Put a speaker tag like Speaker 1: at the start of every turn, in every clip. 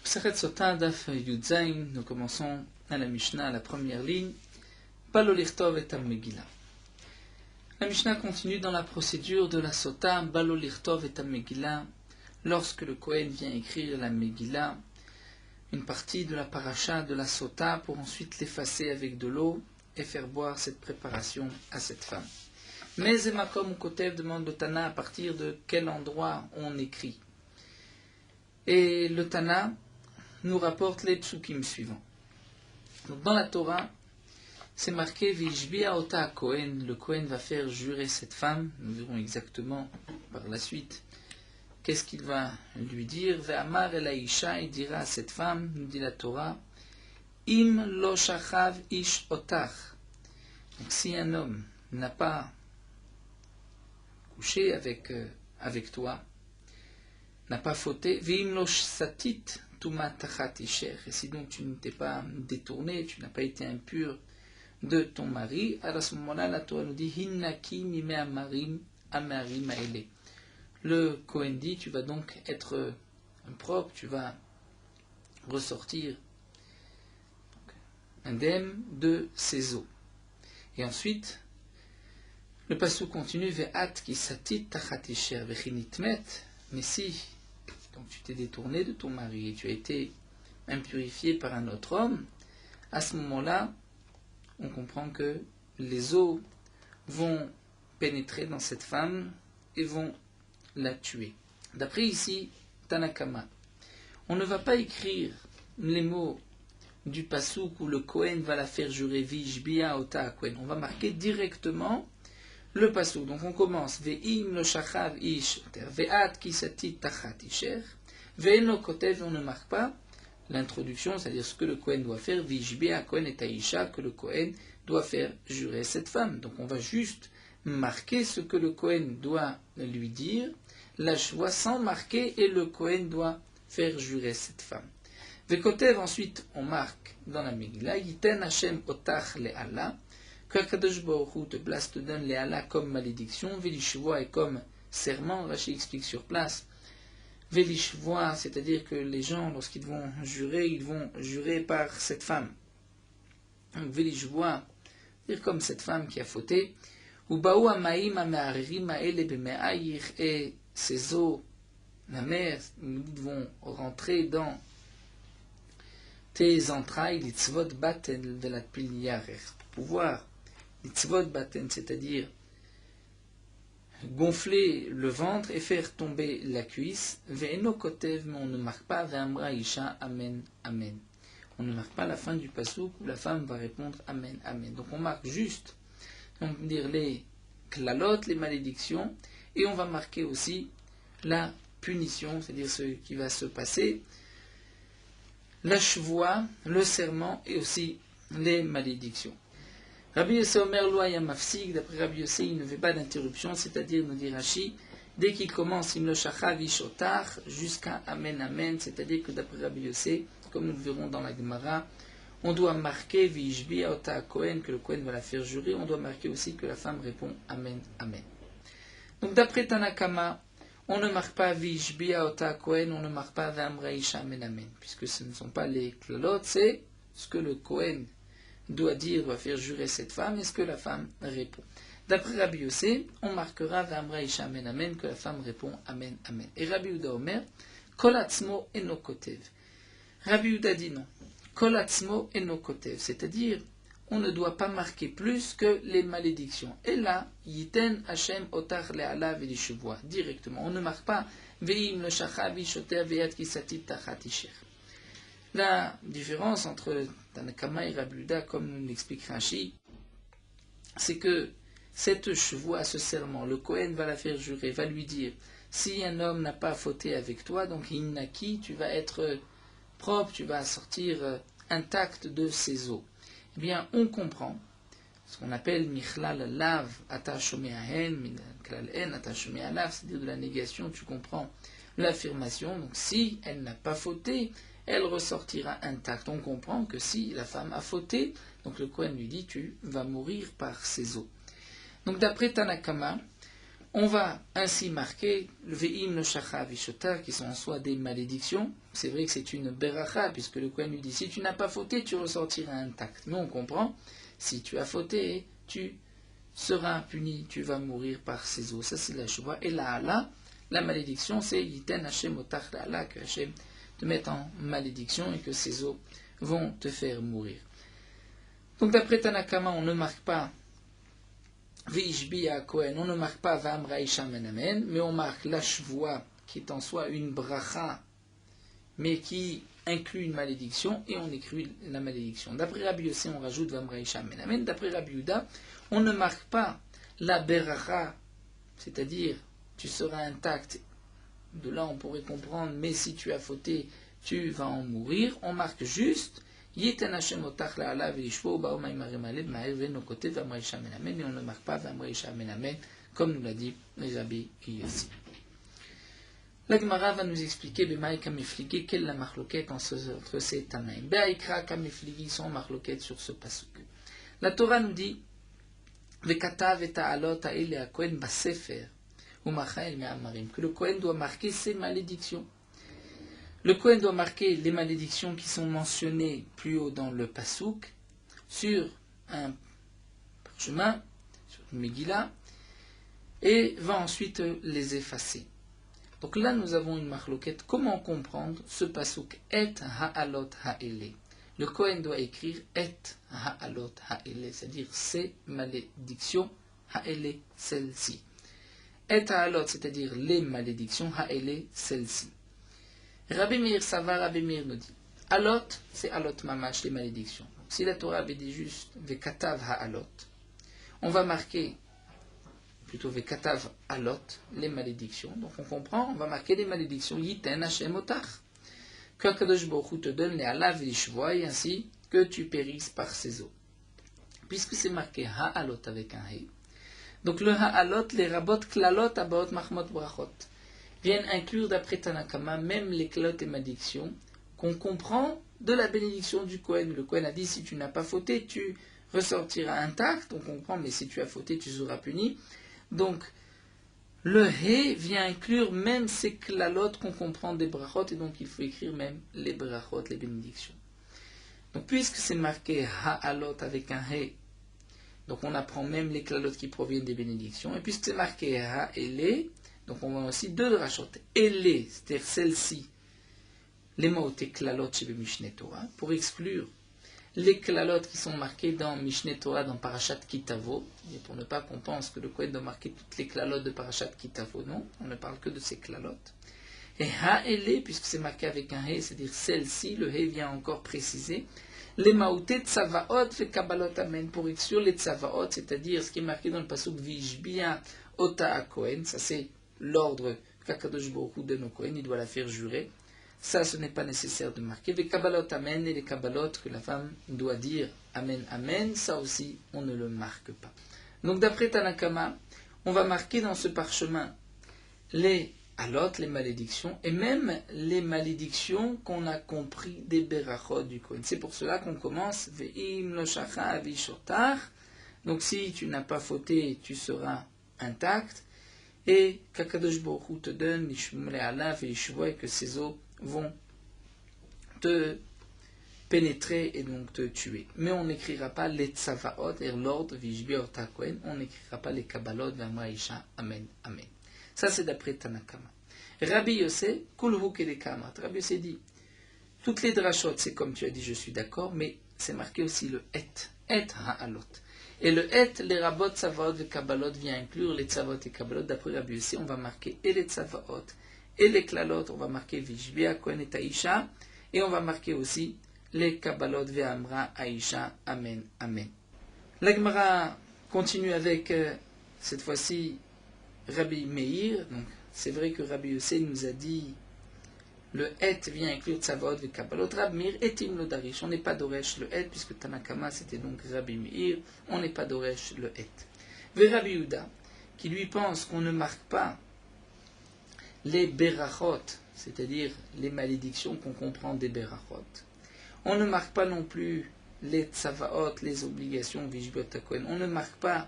Speaker 1: Sechet Sota Daf Yudzain, nous commençons à la Mishnah, à la première ligne. Balo lichtov et Megillah. La Mishnah continue dans la procédure de la Sota, Balo lichtov et Megillah, lorsque le Kohen vient écrire la Megillah, une partie de la paracha de la Sota, pour ensuite l'effacer avec de l'eau et faire boire cette préparation à cette femme. Mais Zemakom ou Kotev demande le Tana à partir de quel endroit on écrit. Et le Tana nous rapporte les psukim suivants. Donc dans la Torah, c'est marqué Vishbia ota Kohen, le Kohen va faire jurer cette femme. Nous verrons exactement par la suite qu'est-ce qu'il va lui dire. Ve'amar el Aisha, il dira à cette femme, nous dit la Torah, Im lo shachav ish otach. Donc si un homme n'a pas couché avec toi, n'a pas fauté, Ve'im lo satit tuma tachat isher. Et si donc tu ne t'es pas détourné, tu n'as pas été impur de ton mari, à ce moment-là, la Torah nous dit Hinnaki mime amarim amarim aele. Le Kohen dit, tu vas donc être propre, tu vas ressortir indemne de ses eaux. Et ensuite, le passage continue Ve'at ki satit tachat isher vechinitmet. Mais si donc tu t'es détourné de ton mari et tu as été impurifié par un autre homme, à ce moment-là, on comprend que les eaux vont pénétrer dans cette femme et vont la tuer. D'après ici, Tanakama, on ne va pas écrire les mots du pasouk où le Kohen va la faire jurer Vishbia ota Kohen. On va marquer directement le pasouk. Donc on commence Ve'im lo shachav ish ve'at kisatit tachat isher ve'eno kotev. On ne marque pas l'introduction, c'est-à-dire ce que le Kohen doit faire, Vishbia Kohen et Aisha, que le Kohen doit faire jurer cette femme. Donc on va juste marquer ce que le Kohen doit lui dire, la choix sans marquer, et le Kohen doit faire jurer cette femme. Vekotev, ensuite on marque dans la Megillah, Yiten Hashem otach le'Allah, que Kadosh Baruch Hu te place, te donne le'Allah comme malédiction, Velishvoa est comme serment. Rashi explique sur place. Velishvoa, c'est-à-dire que les gens, lorsqu'ils vont jurer, ils vont jurer par cette femme. Donc Velishvoa, c'est-à-dire comme cette femme qui a fauté. Ubaou amaim ame'aririm ha'ele b'me'ayir, et ces eaux, la mer, vont rentrer dans tes entrailles, l'itzvot baten de la pilyarer, pour pouvoir, l'itzvot baten, c'est-à-dire gonfler le ventre et faire tomber la cuisse. Ve'eno kotev, mais on ne marque pas ve'amra isha amen amen. On ne marque pas la fin du pasouk où la femme va répondre amen amen. Donc on marque juste, on peut dire les klalot, les malédictions, et on va marquer aussi la punition, c'est-à-dire ce qui va se passer, la chevoie, le serment et aussi les malédictions. Rabbi Yossé Omer Loya Mafsik, d'après Rabbi Yossé, il ne fait pas d'interruption, c'est-à-dire, nous dit Rashi, dès qu'il commence Im lo shachav ish otach jusqu'à Amen Amen, c'est-à-dire que d'après Rabbi Yossé, comme nous le verrons dans la Gemara, on doit marquer Vishbia ota Kohen, que le Kohen va la faire jurer, on doit marquer aussi que la femme répond Amen Amen. Donc d'après Tanakama, on ne marque pas Vishbia ota Kohen, on ne marque pas V'amra isha Amen Amen, puisque ce ne sont pas les klalot, c'est ce que le Kohen doit dire, doit faire jurer cette femme, est-ce que la femme répond. D'après Rabbi Yossé, on marquera V'amra isha Amen Amen, que la femme répond Amen Amen. Et Rabbi Yehuda Omer, Kol atzmo eno kotev. Rabbi Yehuda dit non. Kol atzmo eno kotev, c'est-à-dire, on ne doit pas marquer plus que les malédictions. Et là, Yiten Hashem otach le'ala ve'lishvoa, directement. On ne marque pas Ve'im lo shachav ish oter ve'at kisatit tachat isher. La différence entre Tanakama et Rabbi Yehuda, comme nous l'explique Rashi, c'est que cette chevoie, ce serment, le Kohen va la faire jurer, va lui dire, si un homme n'a pas fauté avec toi, donc Innaki, tu vas être propre, tu vas sortir intact de ses eaux. Eh bien, on comprend ce qu'on appelle Michlal Lav Atashomea Michlal En Atashomea Lav, c'est-à-dire de la négation, tu comprends l'affirmation, donc si elle n'a pas fauté, elle ressortira intacte. On comprend que si la femme a fauté, donc le Kohen lui dit, tu vas mourir par ses eaux. Donc d'après Tanakama, On va ainsi marquer le ve'im le shacha vishotar, qui sont en soi des malédictions. C'est vrai que c'est une beracha, puisque le Kohen lui dit, si tu n'as pas fauté, tu ressortiras intact. Mais on comprend, si tu as fauté, tu seras puni, tu vas mourir par ces eaux. Ça c'est la shuvah. Et là, la malédiction, c'est yiten Hashem otach la'ala, que Hashem te mette en malédiction et que ces eaux vont te faire mourir. Donc d'après Tanakama, on ne marque pas V'ishbiya Kohen, on ne marque pas V'amra Isha Menamen, mais on marque la shvoa, qui est en soi une bracha, mais qui inclut une malédiction, et on écrit la malédiction. D'après Rabbi Yossi, on rajoute V'amra Isha Menamen. D'après Rabbi Yuda, on ne marque pas la beracha, c'est-à-dire tu seras intact. De là, on pourrait comprendre, mais si tu as fauté, tu vas en mourir. On marque juste Yiten Hashem otach la'ala v'yishvo ba'o ma'imare ma'alev ma'er ve'nokote v'amra Isha Menamen, mais on ne marque pas v'amra Isha Menamen, comme nous l'a dit Rabbi Yossi. La Gemara va nous expliquer B'maï kamifligi, quelle est la marloquette entre ces tanaïm. Be'aikra kamifligi, sont marloquettes sur ce pasuk. La Torah nous dit V'katav et ta'alot ha'ele ha'kohen b'sefer u'macha'el me'amarim, que le Kohen doit marquer ses malédictions. Le Kohen doit marquer les malédictions qui sont mentionnées plus haut dans le pasuk sur un parchemin, sur une Megillah, et va ensuite les effacer. Donc là, nous avons une marloquette. Comment comprendre ce pasuk et ha'alot ha'ele? Le Kohen doit écrire et ha'alot ha'ele, c'est-à-dire ces malédictions ha'ele, celles-ci. Et ha'alot, c'est-à-dire les malédictions ha'ele, celles-ci. Rabbi Meir Sava, Rabbi Meir nous dit alot, c'est alot mamash, les malédictions. Donc, si la Torah avait dit juste vekatav ha'alot, on va marquer plutôt vekatav alot, les malédictions. Donc on comprend, on va marquer les malédictions yiten Hashem otach, que Kadosh Baruch Hu te donne les alav et les shvoa, et ainsi que tu périsses par ces eaux. Puisque c'est marqué ha'alot avec un he, donc le ha'alot, les rabot klalot abaot mahmot brachot, viennent inclure d'après Tanakama même les clottes et malédictions qu'on comprend de la bénédiction du Kohen. Le Kohen a dit si tu n'as pas fauté, tu ressortiras intact. On comprend, mais si tu as fauté, tu seras puni. Donc le He vient inclure même ces klalotes qu'on comprend des brachot, et donc il faut écrire même les brachot, les bénédictions. Donc puisque c'est marqué ha'alot avec un He, donc on apprend même les klalotes qui proviennent des bénédictions. Et puisque c'est marqué ha'ele, donc on voit aussi deux drachot. Ele, c'est-à-dire celle-ci, les mots klalot chez Mishneh Torah, pour exclure les klalot qui sont marqués dans Mishneh Torah, dans Parashat Kitavo, et pour ne pas qu'on pense que le Kohen doit marquer toutes les klalot de Parashat Kitavo, non, on ne parle que de ces klalot. Et ha'ele, puisque c'est marqué avec un he, c'est-à-dire celle-ci, le he vient encore préciser les maouté tsavaot fait kabbalot amen, pour exclure les tsavaot, c'est-à-dire ce qui est marqué dans le pasuk vishbia ota a Kohen, ça c'est l'ordre qu'Akadosh Baruch Hu donne au Kohen, il doit la faire jurer. Ça, ce n'est pas nécessaire de marquer. Les kabbalot amen, et les kabbalot que la femme doit dire amen, amen, ça aussi, on ne le marque pas. Donc d'après Tanakama, on va marquer dans ce parchemin les alot, les malédictions, et même les malédictions qu'on a compris des berachot du Kohen. C'est pour cela qu'on commence ve'im lo shacha vishotar. Donc si tu n'as pas fauté, tu seras intact. Et qu'Akadosh Baruch Hu te donne l'ishmule alav et l'ishvoa, et que ces eaux vont te pénétrer et donc te tuer. Mais on n'écrira pas les tzavaot, et l'ordre vishbi orta Kohen, on n'écrira pas les kabbalot v'amra isha amen, amen. Ça c'est d'après Tanakama. Rabbi Yossé, kulhu kedekamat. Rabbi Yossé dit, toutes les drachot, c'est comme tu as dit, je suis d'accord, mais c'est marqué aussi le et ha'alot. Et le et, les rabot, tzavaot et kabbalot vient inclure les tzavaot et kabbalot. D'après Rabbi Yossi, on va marquer et les tzavaot et les klalot, on va marquer vishbia kohen et aisha, et on va marquer aussi les kabbalot ve'amra aisha, amen, amen. La Gemara continue avec, cette fois-ci, Rabbi Meir. Donc, c'est vrai que Rabbi Yossi nous a dit le et vient inclure tzavaot et kabbalot. Rabbi Meir etim lo darish. On n'est pas doresh le et, puisque Tanakama c'était donc Rabbi Meir. On n'est pas doresh le et. Ve Rabbi Yehuda, qui lui pense qu'on ne marque pas les berachot, c'est-à-dire les malédictions qu'on comprend des berachot. On ne marque pas non plus les tzavaot, les obligations vishbot Kohen. On ne marque pas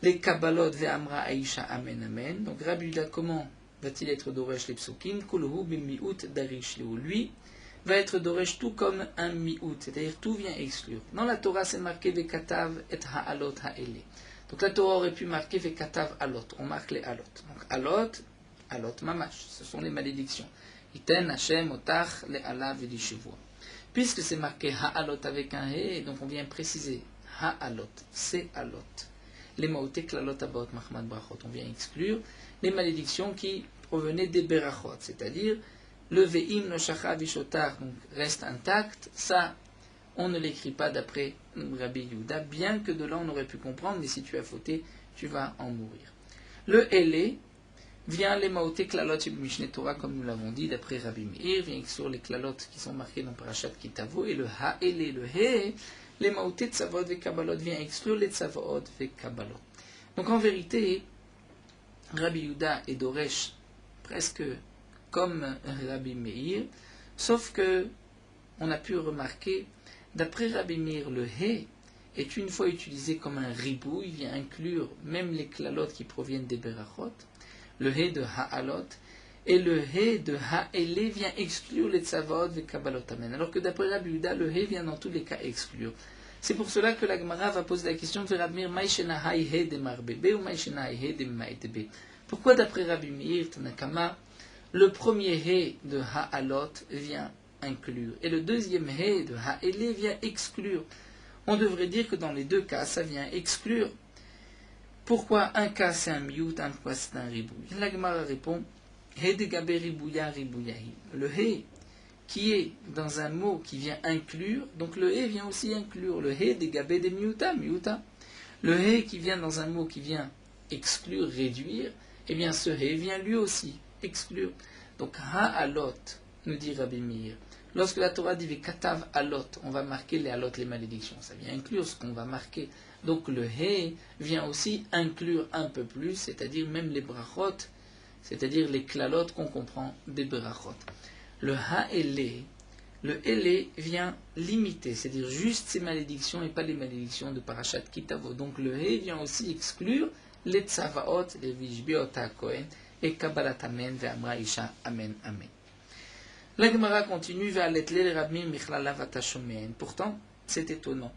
Speaker 1: les Kabbalot ve'amra Aisha amen amen. Donc Rabbi Yuda, comment va-t-il être doresh les psukim? Kulhu b'mi'ut darish leu. Lui va être doresh tout comme un mi'ut, c'est-à-dire tout vient exclure. Dans la Torah, c'est marqué ve'katav et ha'alot ha'ele. Donc la Torah aurait pu marquer ve'katav alot. On marque les alot. Donc alot mamash, ce sont les malédictions. Iten Hashem otach le'ala v'dishevoa. Puisque c'est marqué ha'alot avec un he, donc on vient préciser ha'alot, c'est alot. Les maoté klalot abaot mahmad brachot, on vient exclure les malédictions qui provenaient des berachot, c'est-à-dire le ve'im no shacha vishotar, donc reste intact, ça on ne l'écrit pas d'après Rabbi Yehuda, bien que de là on aurait pu comprendre, mais si tu as fauté, tu vas en mourir. Le ele vient les maoté klalot Mishneh Torah, comme nous l'avons dit, d'après Rabbi Meir, vient sur les klalot qui sont marqués dans Parashat Kitavo, et le ha'ele, le he, les maoté tzavot ve kabbalot vient exclure les tzavot ve kabbalot. Donc en vérité, Rabbi Yehuda est doresh presque comme Rabbi Meir, sauf que on a pu remarquer, d'après Rabbi Meir, le he est une fois utilisé comme un ribou, il vient inclure même les klalot qui proviennent des berachot, le he de ha'alot, et le he de ha'ele vient exclure les tzavot ve kabbalot amen. Alors que d'après Rabbi Yehuda, le he vient dans tous les cas exclure. C'est pour cela que la Gemara va poser la question de Rabbi Meir, Maïshena ha'i he de marbebe ou Maïshena ha'i he de maïtebe. Pourquoi d'après Rabbi Meir, Tanakama, le premier he de ha'alot vient inclure et le deuxième he de ha'ele vient exclure? On devrait dire que dans les deux cas, ça vient exclure. Pourquoi un cas c'est un miyut, un cas c'est un ribouille? La Gemara répond, he de gabe ribouya ribouyahi. Le he qui est dans un mot qui vient inclure, donc le he vient aussi inclure. Le he de gabe de miyuta, miyuta. Le he qui vient dans un mot qui vient exclure, réduire, eh bien ce he vient lui aussi exclure. Donc ha'alot, nous dit Rabbi Meir. Lorsque la Torah dit katav alot, on va marquer les alot, les malédictions. Ça vient inclure ce qu'on va marquer. Donc le he vient aussi inclure un peu plus, c'est-à-dire même les brachot, c'est-à-dire les klalot qu'on comprend des brachot. Le ha'ele, le ele vient limiter, c'est-à-dire juste ces malédictions et pas les malédictions de Parashat Kitavo. Donc le he vient aussi exclure les tzavaot, les vishbiot ha'kohen, et kabbalat amen, ve'amra isha amen amen. La Gemara continue, ve'aletle le rabbi michlala vatashomen. Pourtant, c'est étonnant,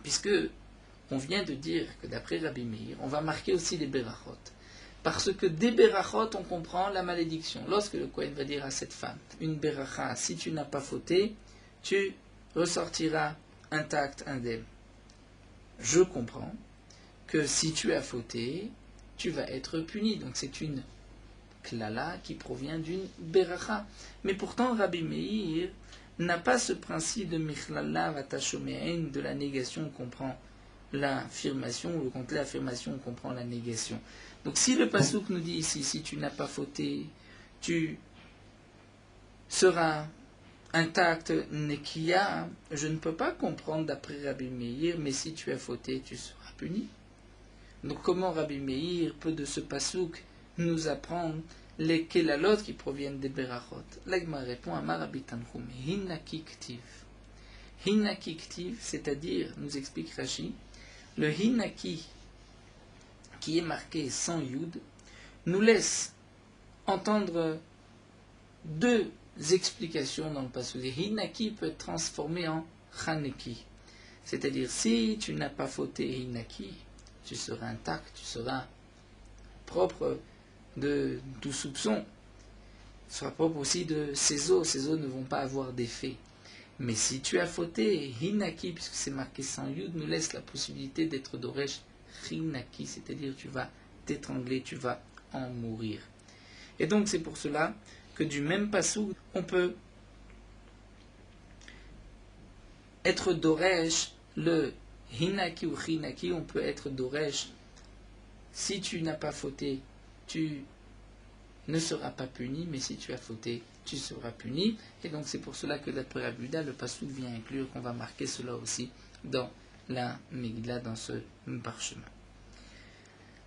Speaker 1: puisque on vient de dire que d'après Rabbi Meir, on va marquer aussi les berachot. Parce que des berachot, on comprend la malédiction. Lorsque le Kohen va dire à cette femme, une beracha, si tu n'as pas fauté, tu ressortiras intact, indemne. Je comprends que si tu as fauté, tu vas être puni. Donc c'est une klala qui provient d'une beracha. Mais pourtant, Rabbi Meir n'a pas ce principe de michlala vatashomein, de la négation, on comprend l'affirmation, ou le contraire, l'affirmation, on comprend la négation. Donc si le pasuk nous dit ici, si tu n'as pas fauté, tu seras intact, nekia, je ne peux pas comprendre d'après Rabbi Meir, mais si tu as fauté, tu seras puni. Donc comment Rabbi Meir peut de ce pasuk nous apprendre les kelalot qui proviennent des berachot? L'Agma répond à Rabbi Tanchum, hinaki ktiv. Hinaki ktiv, c'est-à-dire, nous explique Rashi, le hinaki qui est marqué sans yud, nous laisse entendre deux explications dans le passage. Hinaki peut être transformé en chaneki. C'est-à-dire, si tu n'as pas fauté hinaki, tu seras intact, tu seras propre de tout soupçon. Tu seras propre aussi de ces eaux ne vont pas avoir d'effet. Mais si tu as fauté, hinaki, puisque c'est marqué sans yud, nous laisse la possibilité d'être doresh hinaki, c'est-à-dire tu vas t'étrangler, tu vas en mourir. Et donc c'est pour cela que du même passou, on peut être doresh le hinaki ou hinaki, on peut être doresh. Si tu n'as pas fauté, tu ne seras pas puni, mais si tu as fauté, tu seras puni. Et donc c'est pour cela que d'après Rabbi Yehuda, le passouk vient inclure qu'on va marquer cela aussi dans la Megillah, dans ce parchemin.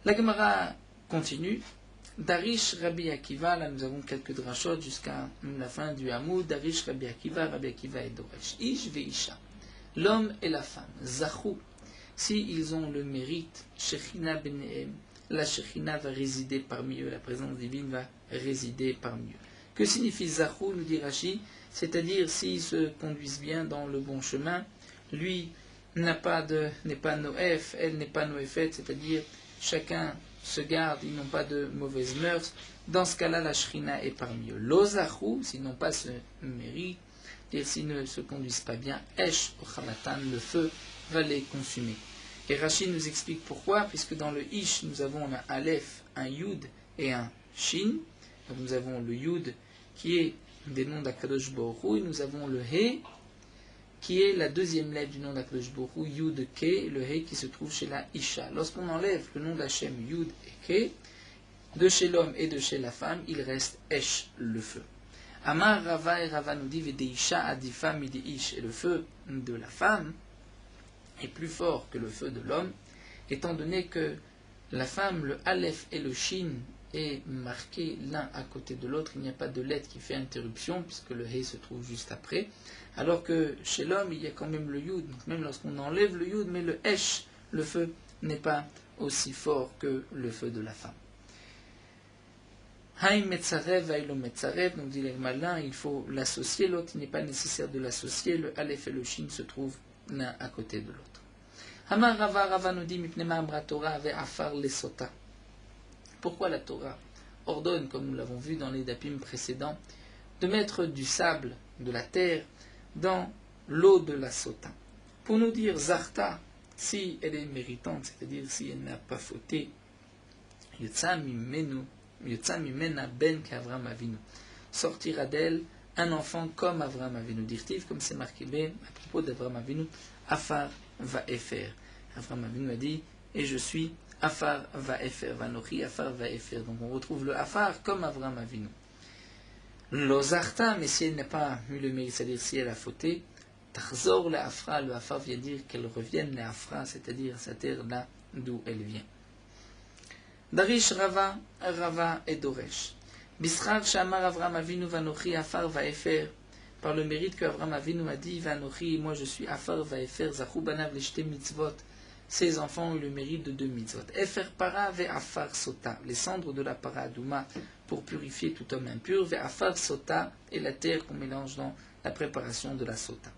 Speaker 1: La Gemara continue. Darish Rabbi Akiva, là nous avons quelques drachot jusqu'à la fin du Hamoud. Darish Rabbi Akiva est Doresh. Ish ve'isha, l'homme et la femme. Zachou, s'ils ont le mérite, Shechina Benehem, la Shechina va résider parmi eux, la présence divine va résider parmi eux. Que signifie Zachou, nous dit Rashi? C'est-à-dire s'ils se conduisent bien dans le bon chemin, lui n'est pas Noef, elle n'est pas Noefet, c'est-à-dire chacun se garde, ils n'ont pas de mauvaises mœurs. Dans ce cas-là, la Shrina est parmi eux. L'Ozachou, s'ils n'ont pas ce mérite, c'est-à-dire s'ils ne se conduisent pas bien, Esh ou Khamatan, le feu va les consumer. Et Rachid nous explique pourquoi, puisque dans le Ish, nous avons un Aleph, un Yud et un Shin. Donc nous avons le Yud qui est des noms d'Akadosh Baruch Hu, et nous avons le He qui est la deuxième lettre du nom d'Akadosh Baruch Hu, Yud Ke, le He qui se trouve chez la Isha. Lorsqu'on enlève le nom d'Hachem Yud et Ke, de chez l'homme et de chez la femme, il reste Esh, le feu. Amar Rava, et Rava nous dit Vedeisha adifa mideish, et le feu de la femme est plus fort que le feu de l'homme, étant donné que la femme, le Aleph et le Shin est marqué l'un à côté de l'autre, il n'y a pas de lettre qui fait interruption, puisque le He se trouve juste après, alors que chez l'homme, il y a quand même le Yud, donc même lorsqu'on enlève le Yud, mais le Esh, le feu, n'est pas aussi fort que le feu de la femme. Haïm Metzarev, Haïlo Metzarev, donc dit l'Agmalin, il faut l'associer, l'autre il n'est pas nécessaire de l'associer, le Aleph et le Shin se trouvent l'un à côté de l'autre. Hamar Rava, Rava nous dit Mipnema Amra Torah ave Afar Lesota. Pourquoi la Torah ordonne, comme nous l'avons vu dans les dapim précédents, de mettre du sable, de la terre, dans l'eau de la sota? Pour nous dire Zarta, si elle est méritante, c'est-à-dire si elle n'a pas fauté, Yotza mimena ben qu'Avram Avinu. Sortira d'elle un enfant comme Avram Avinu. Dirtiv, comme c'est marqué à propos d'Avram Avinu, Afar va efer. Avram Avinu a dit, et je suis Afar va efer. Vanochi Afar va efer. Donc on retrouve le Afar comme Avram Avinu. L'Ozarta, mais si elle n'a pas eu le mérite, c'est-à-dire si elle a fauté, Tarzor le Afra, le Afar vient dire qu'elle revienne le Afra, c'est-à-dire sa terre là d'où elle vient. Darish Rava, Rava et Doresh. Bisrar Shamar Avram Avinu Vanochi Afar Vaefer. Par le mérite que Avram Avinu a dit, Vanochi, moi je suis Afar Vaefer, Zachou Banav Leshte Mitzvot. Ses enfants ont eu le mérite de 2 mitzvot. Efer Para ve Afar Sota. Les cendres de la Para Adouma pour purifier tout homme impur. Ve Afar Sota et la terre qu'on mélange dans la préparation de la Sota.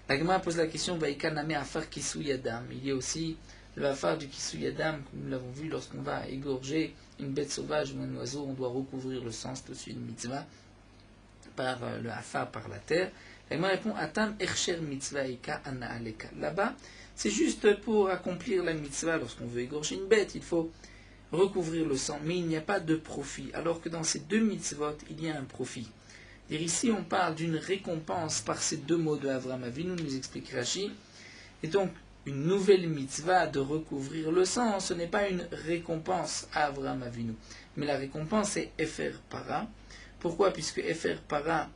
Speaker 1: La Gemara pose la question, Vaikaname Afar Kisu Yadam. Il y a aussi le Afar du Kisu Yadam, comme nous l'avons vu, lorsqu'on va égorger une bête sauvage ou un oiseau, on doit recouvrir le sang, c'est aussi une mitzvah, par le Afar, par la terre. La Gemara répond, Atam Ersher Mitzvah Ika Ana Aleka. Là-bas, c'est juste pour accomplir la mitzvah, lorsqu'on veut égorger une bête, il faut recouvrir le sang, mais il n'y a pas de profit, alors que dans ces 2 mitzvot, il y a un profit. Et ici, on parle d'une récompense par ces 2 mots de Avram Avinu, nous explique Rashi, et donc, une nouvelle mitzvah de recouvrir le sang, ce n'est pas une récompense à Avram Avinu, mais la récompense est Efer Para. Pourquoi? Puisque Efer Para,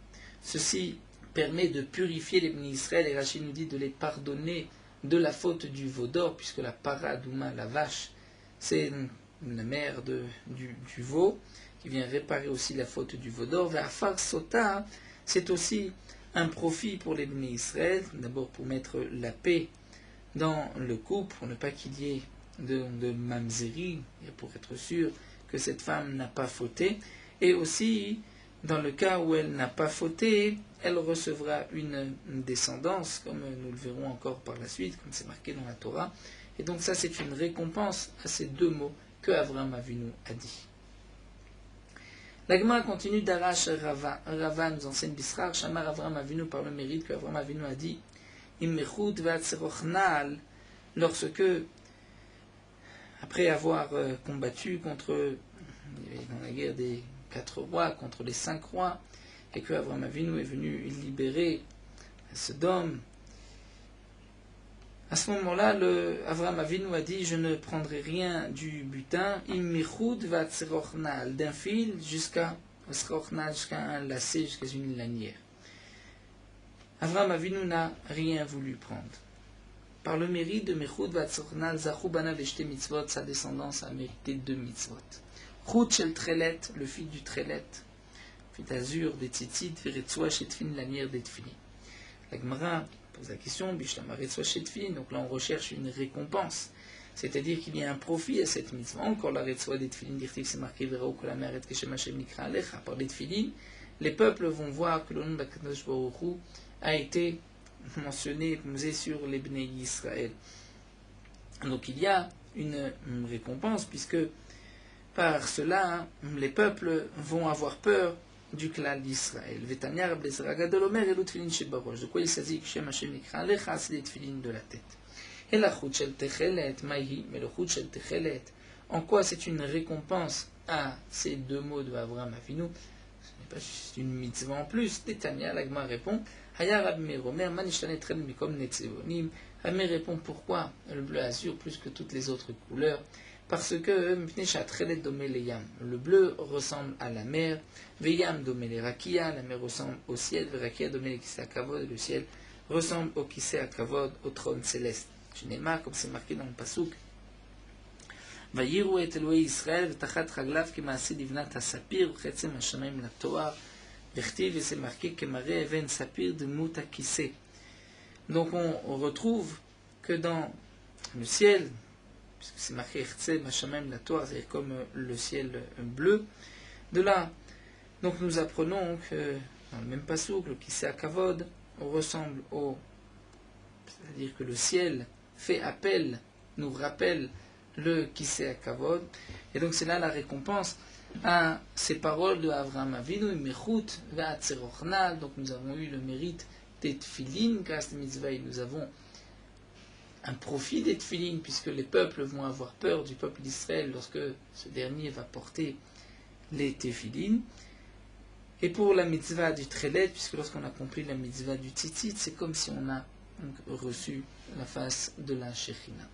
Speaker 1: ceci permet de purifier les bénis Israël, et Rashi nous dit de les pardonner de la faute du veau d'or, puisque la Para Douma, la vache, c'est la mère du veau, qui vient réparer aussi la faute du veau d'or. Afar Sota, c'est aussi un profit pour les bénis Israël, d'abord pour mettre la paix dans le couple, pour ne pas qu'il y ait de mamzeri, et pour être sûr que cette femme n'a pas fauté, et aussi, dans le cas où elle n'a pas fauté, elle recevra une descendance, comme nous le verrons encore par la suite, comme c'est marqué dans la Torah, et donc ça c'est une récompense à ces 2 mots que Avram Avinu a dit. La Gemara continue d'Arash Rava. Rava nous enseigne Bisrar, Shamar Avram Avinu par le mérite que Avram Avinu a dit, lorsque, après avoir combattu contre, dans la guerre des 4 rois, contre les 5 rois, et que Avram Avinu est venu libérer Sodome, à ce moment-là, Avram Avinu a dit, je ne prendrai rien du butin, d'un fil jusqu'à un lacet, jusqu'à une lanière. Avram Avinu n'a rien voulu prendre. Par le mérite de Mechud Vatsornal, Zachou Banav Eshte Mitzvot, sa descendance a mérité 2 mitzvot. Chut Shel Trelet, le fil du Trelet, fit azur des tzitzit, Veretzua Shetfin, lanière des tfilin. La Gemara pose la question, Bishlamaret soit chetfin, donc là on recherche une récompense. C'est-à-dire qu'il y a un profit à cette mitzvah. Encore la retzwa des tefilin, dirtiv, c'est marqué Verao kol ha'me'aret keshem Hashem nikra alecha. Par les tefilin, les peuples vont voir que le nom d'Akadosh Baruch Hu a été mentionné, posé sur les Bnei Yisraël. Donc il y a une récompense, puisque par cela, les peuples vont avoir peur du clan d'Israël. Vetania Rabbi Ezra Gadol Omer elu tefilin shebarosh. De quoi il s'agit que Shem Hashem nikra alecha, c'est des tefilin de la tête. Et la chut shel techelet, maïhi, mais le chut shel techelet, en quoi c'est une récompense à ces deux mots de Avraham Avinu? Ce n'est pas juste une mitzvah en plus. Tétania, l'Agma répond, Haya Rabbi Meir Omer, man ishtanet red mikom netzevonim. Rabbi Meir répond, pourquoi le bleu azur plus que toutes les autres couleurs? Parce que le bleu ressemble à la mer, Veyam domé rakia, la mer ressemble au ciel, Rakia domé kisei kavod, le ciel ressemble au kisei kavod, au trône céleste. Shnema, comme c'est marqué dans le pasuk, Vayiru et Elohei Israël, v'tachat raglav k'maaseh divnat hasapir, v'chetzem hashamayim latoar, v'chtiv, et c'est marqué k'mareh even sapir de mut hakisei. Donc on retrouve que dans le ciel, puisque c'est marqué v'chetzem hashamayim latoar, c'est comme le ciel bleu, de là, donc nous apprenons que dans le même pasuk, le kisei kavod ressemble au, c'est-à-dire que le ciel fait appel, nous rappelle le Kisei Kavod, et donc c'est là la récompense à ces paroles de Avraham Avinu, Mechut ve'atzerochna. Donc nous avons eu le mérite des tefilin, grâce à mitzvah, et nous avons un profit des tefilin, puisque les peuples vont avoir peur du peuple d'Israël lorsque ce dernier va porter les tefilin. Et pour la mitzvah du trelet, puisque lorsqu'on a compris la mitzvah du tzitzit, c'est comme si on a donc reçu la face de la Shekhinah.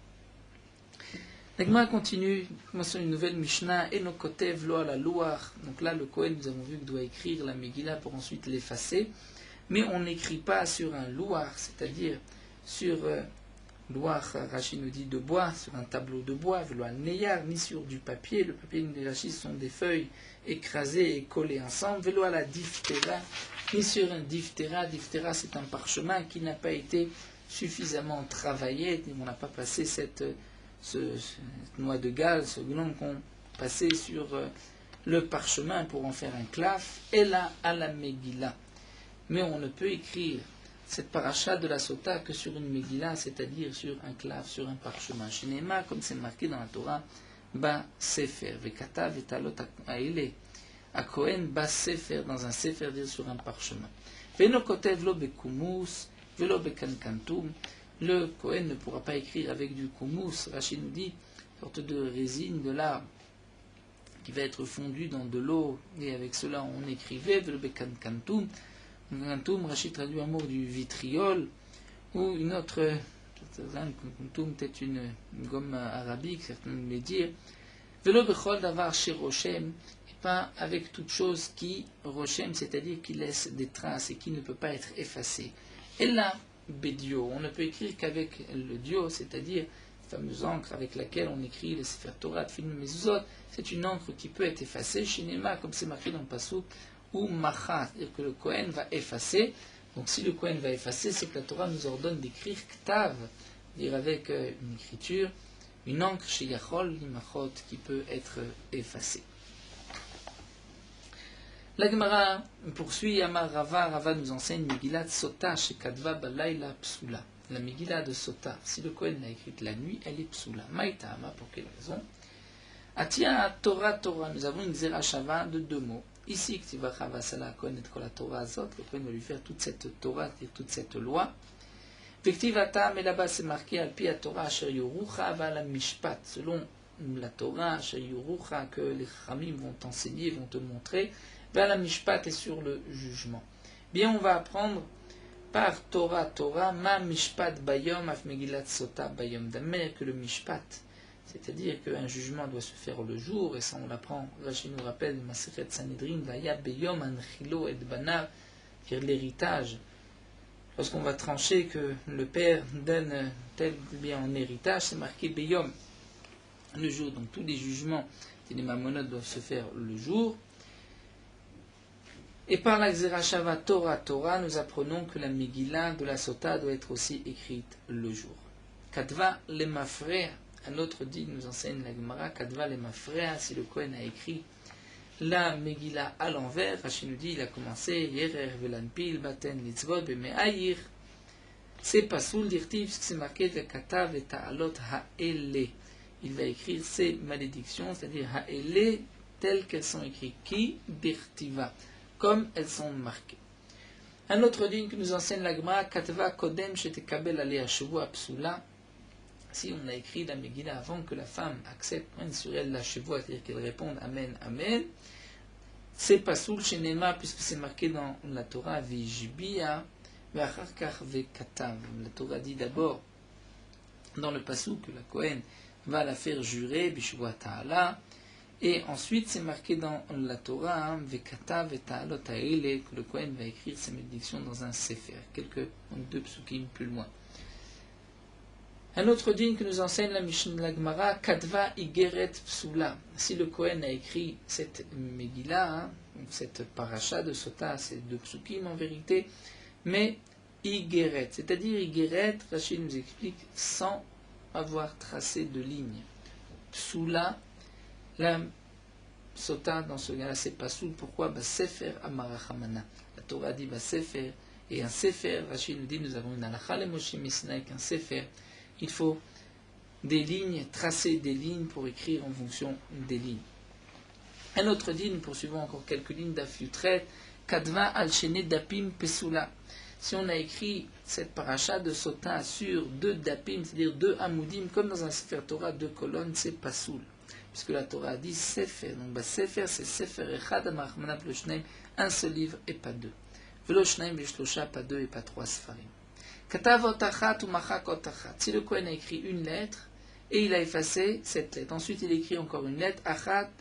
Speaker 1: L'Agma continue, commençons une nouvelle Mishnah, Eno kotev lo ala louach. Donc là, le Kohen, nous avons vu qu'il doit écrire la Megillah pour ensuite l'effacer, mais on n'écrit pas sur un louach, c'est-à-dire sur louach, Rashi nous dit de bois, sur un tableau de bois, velo al neyar, ni sur du papier. Le papier des Rashi sont des feuilles écrasées et collées ensemble, velo ala diphtéra, ni sur un diphtéra. Diphtéra, c'est un parchemin qui n'a pas été suffisamment travaillé, on n'a pas passé cette noix de Galles, ce gnome qu'on passait sur le parchemin pour en faire un claf, et là à la Megillah. Mais on ne peut écrire cette paracha de la Sota que sur une Megillah, c'est-à-dire sur un claf, sur un parchemin. Shinema, comme c'est marqué dans la Torah, Ba Sefer, Vekata Vetalot Aile, à Kohen Ba Sefer, dans un Sefer, dire sur un parchemin. Veno Kotev lo Bekumus, Velo Bekankantum. Le Kohen ne pourra pas écrire avec du koumous. Rachid nous dit, une sorte de résine de l'arbre qui va être fondue dans de l'eau, et avec cela on écrivait, Velo Bekankantum. Kankantum, Rachid traduit un mot du vitriol, ou une autre, Kankantum, peut-être une gomme arabique, certains voulaient dire, Velo Bechol Davar chez Rochem, et pas avec toute chose qui, Rochem, c'est-à-dire qui laisse des traces et qui ne peut pas être effacée. Et là, Bédio, on ne peut écrire qu'avec le dio, c'est-à-dire la fameuse encre avec laquelle on écrit les Sefer Torah, Tefilin, Mezuzot. C'est une encre qui peut être effacée, Shinema, comme c'est marqué dans le pasuk, ou Macha, c'est-à-dire que le Kohen va effacer. Donc si le Kohen va effacer, c'est que la Torah nous ordonne d'écrire Ktav, dire avec une écriture, une encre chez Yachol, Limachot, qui peut être effacée. La Gemara poursuit, Amar Rava, Rava nous enseigne Megillat Sota Shekadva Balayla Psula. La Megillah de Sota, si le Kohen l'a écrite la nuit, elle est Psula. Maïtama, pour quelle raison? Atia Torah Torah, nous avons une Zerachava de deux mots. Ici, Ktiva Chavasala Kohen et Kola Torah Azot, le Kohen va lui faire toute cette Torah, c'est-à-dire toute cette loi. Vektivata, mais là-bas c'est marqué Alpi à Torah Asher Yorucha Vala Mishpat, selon la Torah Asher Yorucha, que les Chamim vont t'enseigner, vont te montrer. Vers la Mishpat et sur le jugement. Bien, on va apprendre par Torah, Ma Mishpat Bayom Af Megillat Sota Bayom Damer, que le Mishpat, c'est-à-dire qu'un jugement doit se faire le jour, et ça on l'apprend, Rachid nous rappelle, Masechet Sanhedrin, Vaya Beyom Anchilo et Banav, qui est l'héritage. Lorsqu'on va trancher que le père donne tel bien en héritage, c'est marqué Beyom, le jour. Donc tous les jugements et les mamonotes doivent se faire le jour. Et par la Xerashava Torah, nous apprenons que la Megillah de la Sota doit être aussi écrite le jour. Katva le Mafrea, un autre dit, nous enseigne la Gemara, Katva le Mafrea, si le Kohen a écrit la Megillah à l'envers, Rashi nous dit, il a commencé, Yerer Velanpil, Baten Litzvot, Beme'ayir. C'est pas soul d'irtiv, puisque c'est marqué le Katav et Ta'alot Ha'ele. Il va écrire ces malédictions, c'est-à-dire Ha'ele, telles qu'elles sont écrites. Qui Birtiva, comme elles sont marquées. Un autre digne que nous enseigne la Gemara, Katva Kodem Shetekabel Alea Shavua Psula. Si on a écrit la Megillah avant que la femme accepte sur elle la Shavua, c'est-à-dire qu'elle réponde Amen, Amen, c'est pas soul chez Nema, puisque c'est marqué dans la Torah, Vijibia. La Torah dit d'abord dans le pasuk que la Kohen va la faire jurer, Bishua Ta'ala, et ensuite c'est marqué dans la Torah, Vekatav et Ta'alot Ha'ele, que le Kohen va écrire ses malédictions dans un sefer, deux psukim plus loin. Un autre digne que nous enseigne la Mishnah la Gemara, Katva Igeret Psula. Si le Kohen a écrit cette Megillah, cette paracha de Sota, ces deux psukim en vérité, mais Igeret, c'est-à-dire Igeret, Rachid nous explique, sans avoir tracé de ligne. Psula, la Sota, dans ce cas-là, c'est pas soul. Pourquoi Sefer Amarachamana. La Torah dit Sefer, et un Sefer, Rachid nous dit, nous avons une halakha le Moshe Misnaï, qu'un Sefer, il faut des lignes, tracer des lignes pour écrire en fonction des lignes. Un autre dit, nous poursuivons encore quelques lignes d'Afiutret, Kadva al-Shene Dapim Pesula. Si on a écrit cette paracha de Sota sur deux dapim, c'est-à-dire deux amoudim, comme dans un Sefer Torah, deux colonnes, c'est pas soul. Puisque la Torah dit Sefer. Donc, Sefer, c'est Sefer Echad Amarachmana Ploshnaim, un seul livre et pas deux. Veloshnaim Veshlosha, pas deux et pas trois Sfarim. Katavot Achat ou Machakot Achat. Si le Kohen a écrit une lettre et il a effacé cette lettre, ensuite il écrit encore une lettre, Achat,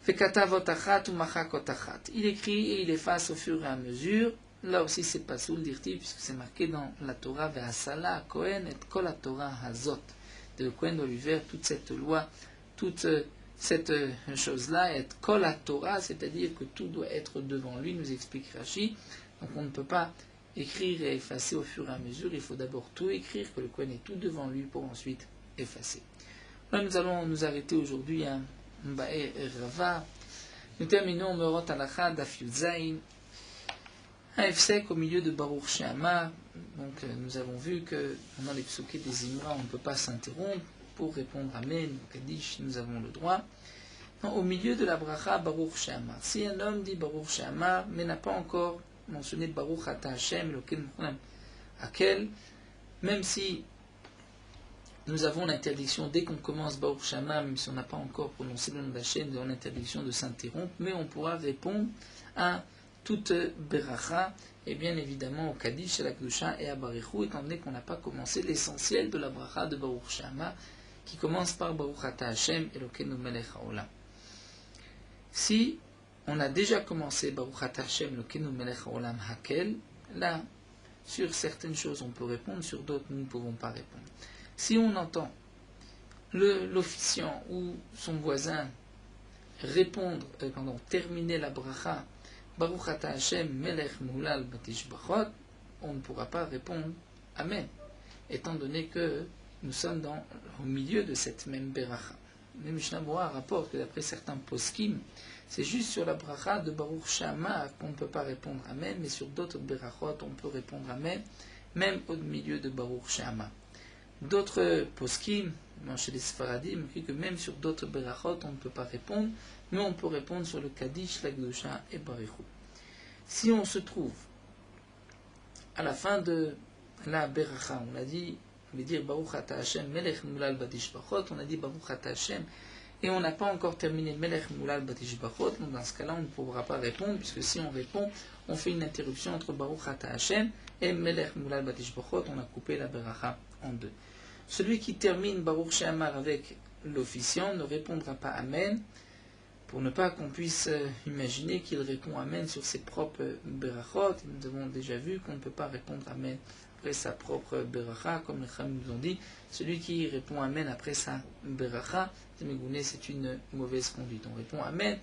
Speaker 1: Fekatavot Achat ou Machakot Achat. Il écrit et il efface au fur et à mesure. Là aussi, c'est pas soul d'irti, puisque c'est marqué dans la Torah, Ve'asala Kohen et kol la Torah hazot. Le Kohen doit lui faire toute cette loi, toute cette chose-là, et kol la Torah, c'est-à-dire que tout doit être devant lui, nous explique Rashi. Donc on ne peut pas écrire et effacer au fur et à mesure, il faut d'abord tout écrire, que le Kohen ait tout devant lui pour ensuite effacer. Là, nous allons nous arrêter aujourd'hui à Mba'e Rava. Nous terminons Meorot Halacha Daf Yud Zayin. Un Efsek au milieu de Baruch She'amar. Donc nous avons vu que pendant les psuké des Imra, on ne peut pas s'interrompre pour répondre Amen, Kaddish, nous avons le droit. Non, au milieu de la bracha Baruch She'amar. Si un homme dit Baruch She'amar, mais n'a pas encore mentionné Baruch Ata Hashem, même si nous avons l'interdiction, dès qu'on commence Baruch She'amar, même si on n'a pas encore prononcé le nom d'Hashem, nous avons l'interdiction de s'interrompre, mais on pourra répondre à toute beracha, et bien évidemment au Kaddish, à la Kedusha et à Barichou, étant donné qu'on n'a pas commencé l'essentiel de la bracha de Baruch She'amar, qui commence par Baruch Ata Hashem Elokeinu Melech HaOlam. Si on a déjà commencé Baruch Ata Hashem Elokeinu Melech HaOlam Hakel, là, sur certaines choses on peut répondre, sur d'autres nous ne pouvons pas répondre. Si on entend l'officiant ou son voisin terminer la bracha Baruch Ata Hashem Melech Moulal Batishbachot, on ne pourra pas répondre Amen, étant donné que nous sommes au milieu de cette même beracha. Le Mishnah Berurah rapporte que d'après certains poskim, c'est juste sur la bracha de Baruch She'amar qu'on ne peut pas répondre Amen, mais sur d'autres berachot on peut répondre Amen, même au milieu de Baruch She'amar. D'autres poskim, chez les Sfaradim, écrit que même sur d'autres berachot on ne peut pas répondre, mais on peut répondre sur le Kaddish, la Kedusha et Barichou. Si on se trouve à la fin de la beracha, on a dit, on veut dire Baruch Ata Hashem Melech Moulal Batishbachot, on a dit Baruch Ata Hashem, et on n'a pas encore terminé Melech Moulal Batishbachot, donc dans ce cas-là on ne pourra pas répondre, puisque si on répond, on fait une interruption entre Baruch Ata Hashem et Melech Moulal Batishbachot, on a coupé la beracha en deux. Celui qui termine Baruch She'amar avec l'officiant ne répondra pas Amen, pour ne pas qu'on puisse imaginer qu'il répond Amen sur ses propres berachot. Nous avons déjà vu qu'on ne peut pas répondre Amen après sa propre beracha, comme les Chachamim nous ont dit, celui qui répond Amen après sa beracha, c'est une mauvaise conduite. On répond Amen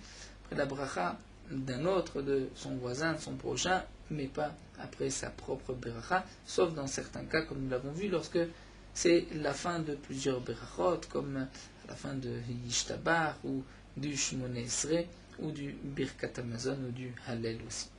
Speaker 1: après la beracha d'un autre, de son voisin, de son prochain, mais pas après sa propre beracha, sauf dans certains cas, comme nous l'avons vu, lorsque c'est la fin de plusieurs berachot, comme à la fin de Yishtabar, ou du Shmoné Esrei, ou du Birkat Hamazon, ou du Hallel aussi.